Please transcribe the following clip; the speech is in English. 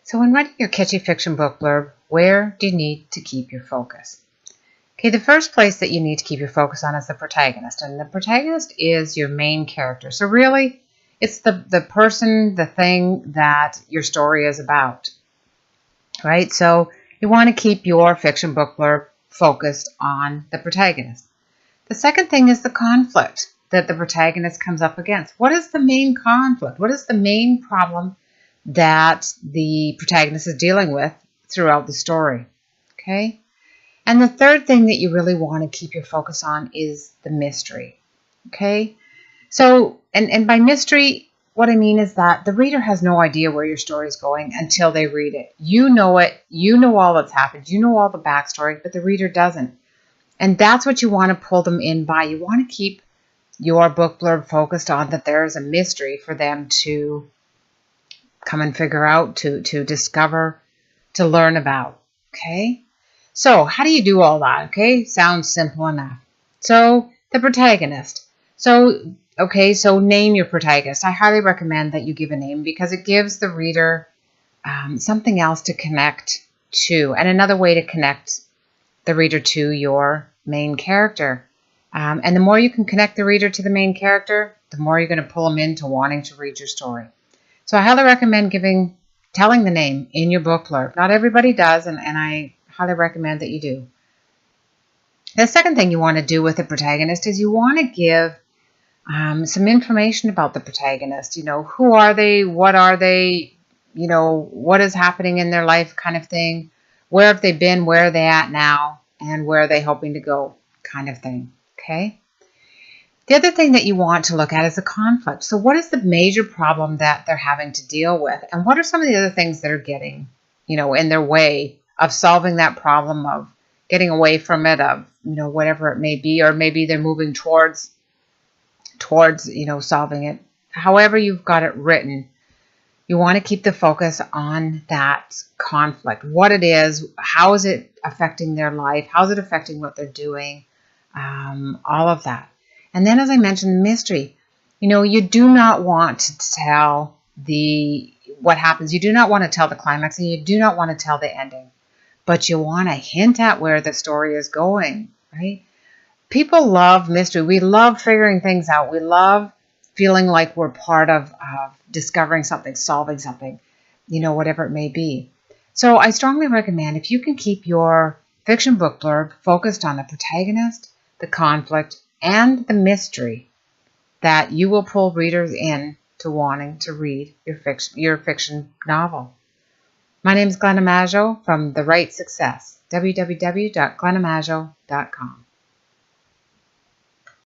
So when writing your catchy fiction book blurb, where do you need to keep your focus? Okay, the first place that you need to keep your focus on is the protagonist. And the protagonist is your main character. So really, it's the person, the thing that your story is about, right? So you want to keep your fiction book blurb focused on the protagonist. The second thing is the conflict that the protagonist comes up against. What is the main conflict? What is the main problem that the protagonist is dealing with throughout the story? Okay? And the third thing that you really want to keep your focus on is the mystery. Okay? So, and by mystery, what I mean is that the reader has no idea where your story is going until they read it. You know it. You know all that's happened. You know all the backstory, but the reader doesn't. And that's what you want to pull them in by. You want to keep your book blurb focused on that there is a mystery for them to come and figure out, to discover, to learn about. Okay? So how do you do all that? Okay? Sounds simple enough. So the protagonist. So name your protagonist. I highly recommend that you give a name because it gives the reader something else to connect to, and another way to connect the reader to your main character. And the more you can connect the reader to the main character, the more you're going to pull them into wanting to read your story. So I highly recommend telling the name in your book blurb. Not everybody does, and I highly recommend that you do. The second thing you want to do with the protagonist is you want to give some information about the protagonist. You know, who are they? What are they? You know, what is happening in their life kind of thing. Where have they been? Where are they at now? And where are they hoping to go kind of thing. Okay? The other thing that you want to look at is the conflict. So what is the major problem that they're having to deal with? And what are some of the other things that are getting, in their way of solving that problem, of getting away from it, of, whatever it may be, or maybe they're moving towards, solving it. However you've got it written, you want to keep the focus on that conflict. What it is, how is it affecting their life? How is it affecting what they're doing? All of that. And then, as I mentioned, mystery. You do not want to tell what happens. You do not want to tell the climax, and you do not want to tell the ending. But you want to hint at where the story is going, right? People love mystery. We love figuring things out. We love feeling like we're part of discovering something, solving something, whatever it may be. So I strongly recommend, if you can keep your fiction book blurb focused on the protagonist, the conflict, and the mystery, that you will pull readers in to wanting to read your fiction novel. My name is Glenna Maggio from The Right Success, www.glennamaggio.com.